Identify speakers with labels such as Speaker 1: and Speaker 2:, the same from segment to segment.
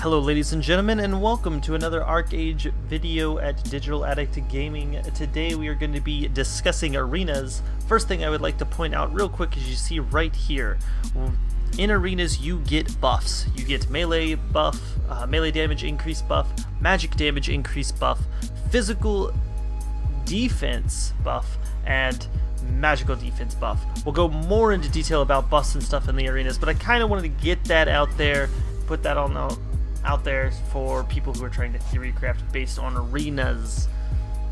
Speaker 1: Hello ladies and gentlemen, and welcome to another ArcheAge video at Digital Addict Gaming. Today we are going to be discussing arenas. First thing I would like to point out real quick is you see right here, in arenas you get buffs. You get melee buff, melee damage increase buff, magic damage increase buff, physical defense buff, and magical defense buff. We'll go more into detail about buffs and stuff in the arenas, but I kind of wanted to get that out there, put that on out there for people who are trying to theory craft based on arenas.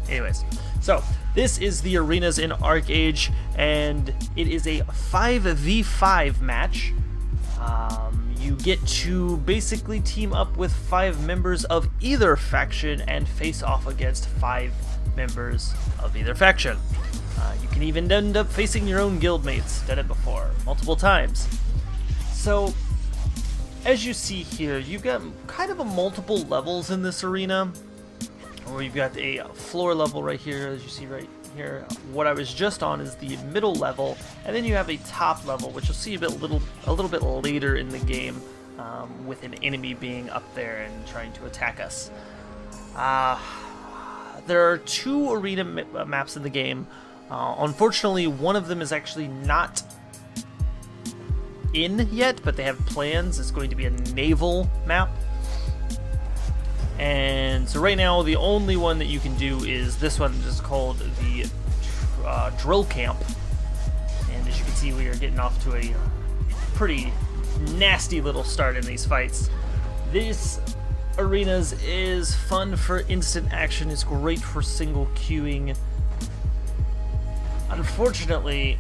Speaker 1: Anyways, so this is the arenas in ArcheAge, and it is a 5v5 match. You get to basically team up with 5 members of either faction and face off against 5 members of either faction. You can even end up facing your own guildmates. Done it before, multiple times. So, as you see here, you've got kind of a multiple levels in this arena, where you've got a floor level right here, as you see right here. What I was just on is the middle level, and then you have a top level, which you'll see a little bit later in the game, with an enemy being up there and trying to attack us. There are 2 arena maps in the game. Unfortunately, one of them is actually not in yet, but they have plans. It's going to be a naval map, and so right now the only one that you can do is this one, just called the drill camp. And as you can see, we are getting off to a pretty nasty little start in these fights. This arenas is fun for instant action. It's great for single queuing. Unfortunately,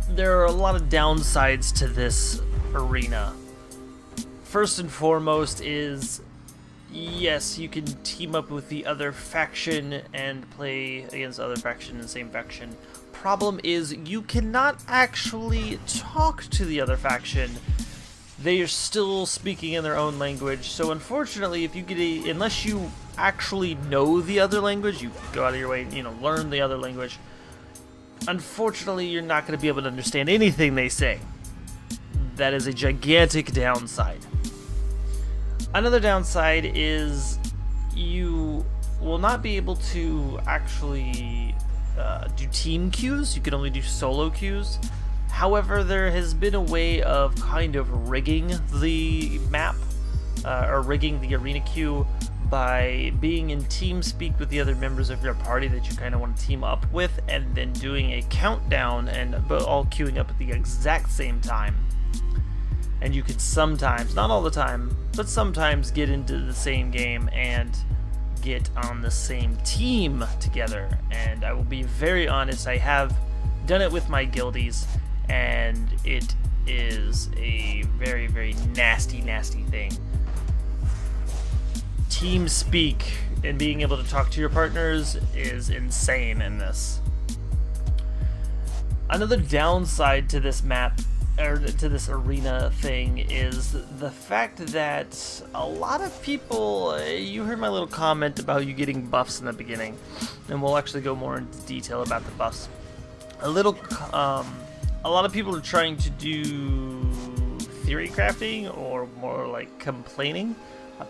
Speaker 1: there are a lot of downsides to this arena. First and foremost is, yes, you can team up with the other faction and play against the other faction in the same faction. Problem is, you cannot actually talk to the other faction. They are still speaking in their own language, so unfortunately, if you get unless you actually know the other language, you go out of your way, learn the other language, unfortunately, you're not going to be able to understand anything they say. That is a gigantic downside. Another downside is you will not be able to actually do team queues. You can only do solo queues. However, there has been a way of kind of rigging the map, or rigging the arena queue, by being in team speak with the other members of your party that you kind of want to team up with, and then doing a countdown and all queuing up at the exact same time. And you could sometimes, not all the time, but sometimes get into the same game and get on the same team together. And I will be very honest, I have done it with my guildies, and it is a very, very nasty thing. Team speak and being able to talk to your partners is insane in this. Another downside to this map, or to this arena thing, is the fact that a lot of people, you heard my little comment about you getting buffs in the beginning, and we'll actually go more into detail about the buffs. A lot of people are trying to do theory crafting, or more like complaining,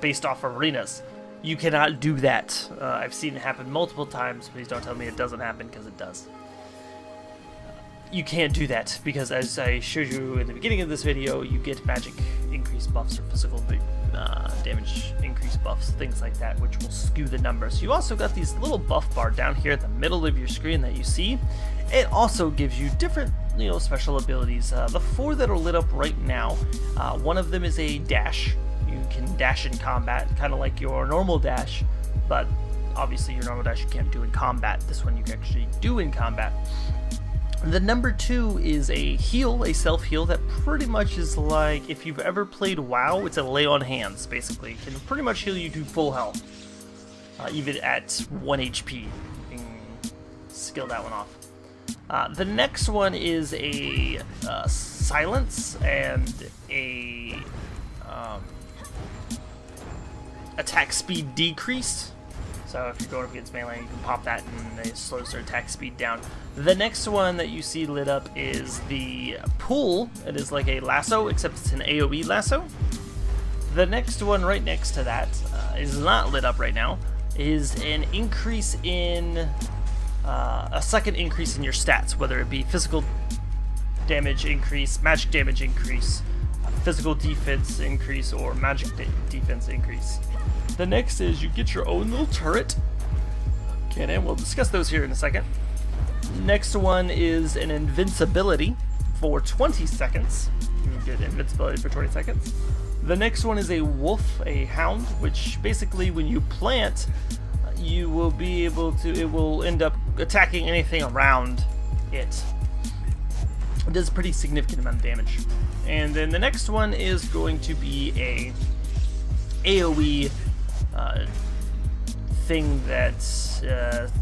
Speaker 1: based off arenas. You cannot do that. I've seen it happen multiple times. Please don't tell me it doesn't happen, because it does. You can't do that, because as I showed you in the beginning of this video, you get magic increase buffs or physical damage increase buffs, things like that, which will skew the numbers. You also got these little buff bar down here at the middle of your screen that you see. It also gives you different special abilities. The 4 that are lit up right now, one of them is a dash. You can dash in combat, kind of like your normal dash, but obviously your normal dash you can't do in combat. This one you can actually do in combat. The number 2 is a heal, a self-heal, that pretty much is like, if you've ever played WoW, it's a lay on hands, basically. It can pretty much heal you to full health, even at 1 HP. You can skill that one off. The next one is a silence and a attack speed decrease. So if you're going up against melee, you can pop that and it slows their attack speed down. The next one that you see lit up is the pull. It is like a lasso, except it's an AoE lasso. The next one right next to that is not lit up right now, is an increase in a second increase in your stats, whether it be physical damage increase, magic damage increase, physical defense increase, or magic defense increase. The next is you get your own little turret. Okay, and we'll discuss those here in a second. Next one is an invincibility for 20 seconds. You get invincibility for 20 seconds. The next one is a wolf, a hound, which basically when you plant, you will be able to, it will end up attacking anything around it. It does a pretty significant amount of damage. And then the next one is going to be a AoE thing that,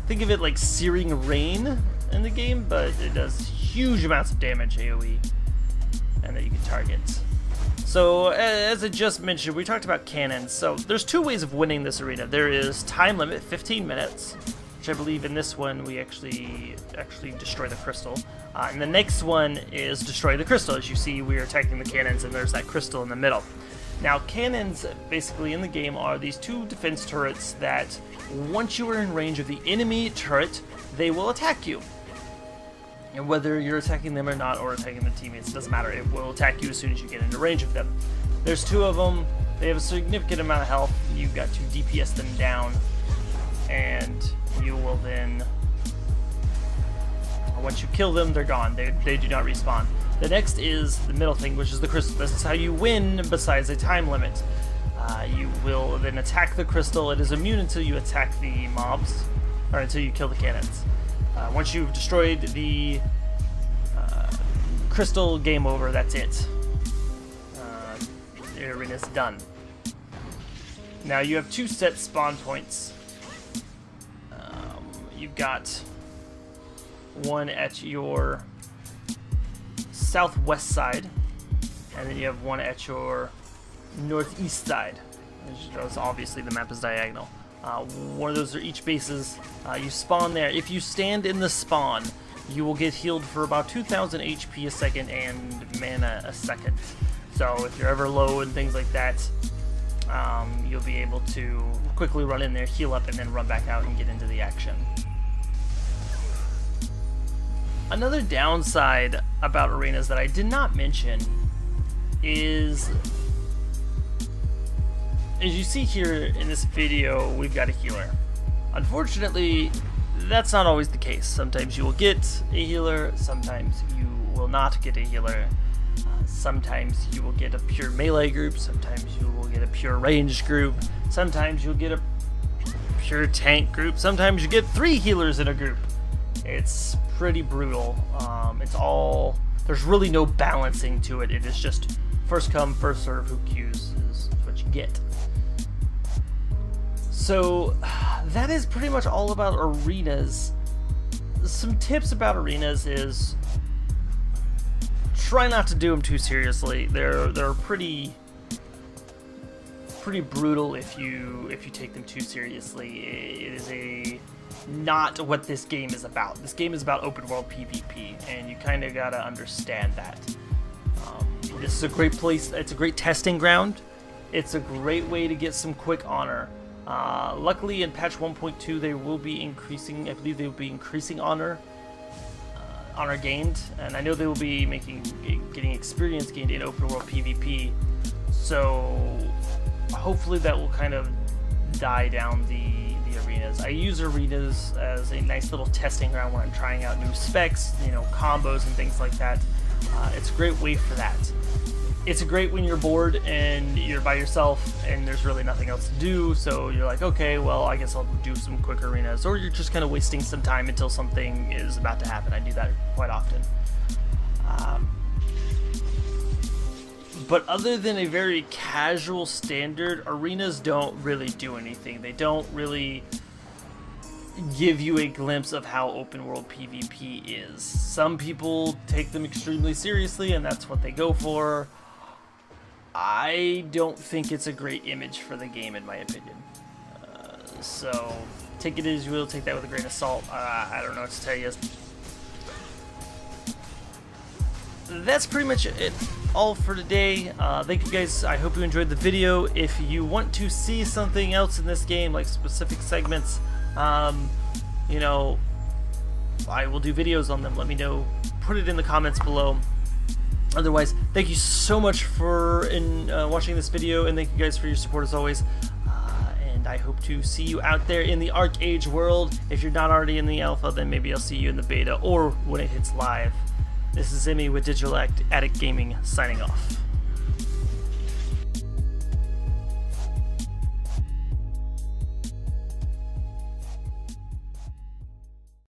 Speaker 1: think of it like Searing Rain in the game, but it does huge amounts of damage AoE, and that you can target. So, as I just mentioned, we talked about cannons. So, there's two ways of winning this arena. There is time limit, 15 minutes, which I believe in this one we actually destroy the crystal. And the next one is destroy the crystal. As you see, we are attacking the cannons, and there's that crystal in the middle. Now, cannons, basically in the game, are these two defense turrets that, once you are in range of the enemy turret, they will attack you. And whether you're attacking them or not, or attacking the teammates, it doesn't matter. It will attack you as soon as you get into range of them. There's two of them. They have a significant amount of health. You've got to DPS them down. And you will then... once you kill them, they're gone. They do not respawn. The next is the middle thing, which is the crystal. This is how you win besides a time limit. You will then attack the crystal. It is immune until you attack the mobs, or until you kill the cannons. Once you've destroyed the crystal, game over, that's it. The arena's done. Now you have two set spawn points. You've got one at your southwest side, and then you have one at your northeast side. Obviously the map is diagonal. One of those are each bases. You spawn there. If you stand in the spawn, you will get healed for about 2,000 HP a second and mana a second. So if you're ever low and things like that, you'll be able to quickly run in there, heal up, and then run back out and get into the action. Another downside about arenas that I did not mention is, as you see here in this video, we've got a healer. Unfortunately, that's not always the case. Sometimes you will get a healer, sometimes you will not get a healer. Sometimes you will get a pure melee group, sometimes you will get a pure ranged group, sometimes you'll get a pure tank group, sometimes you get 3 healers in a group. It's pretty brutal. There's really no balancing to it. It is just first come, first serve, who queues is what you get. So that is pretty much all about arenas. Some tips about arenas is try not to do them too seriously. They're pretty brutal if you take them too seriously. It is not what this game is about. This game is about open world PvP, and you kind of gotta understand that. This is a great place. It's a great testing ground. It's a great way to get some quick honor. Luckily, in patch 1.2, they will be increasing. I believe they will be increasing honor gained, and I know they will be getting experience gained in open world PvP. So hopefully that will kind of die down the arenas. I use arenas as a nice little testing ground when I'm trying out new specs, combos and things like that. It's a great way for that. It's great when you're bored and you're by yourself and there's really nothing else to do, so you're like, okay, well, I guess I'll do some quick arenas, or you're just kind of wasting some time until something is about to happen. I do that quite often. But other than a very casual standard, arenas don't really do anything. They don't really give you a glimpse of how open world PvP is. Some people take them extremely seriously and that's what they go for. I don't think it's a great image for the game, in my opinion. So take it as you will, take that with a grain of salt. I don't know what to tell you. That's pretty much it all for today. Thank you guys. I hope you enjoyed the video. If you want to see something else in this game, like specific segments, you know, I will do videos on them. Let me know. Put it in the comments below. Otherwise, thank you so much for watching this video, and thank you guys for your support as always. And I hope to see you out there in the ArcheAge world. If you're not already in the alpha, then maybe I'll see you in the beta or when it hits live. This is Zimmy with Digital Addict Gaming, signing off.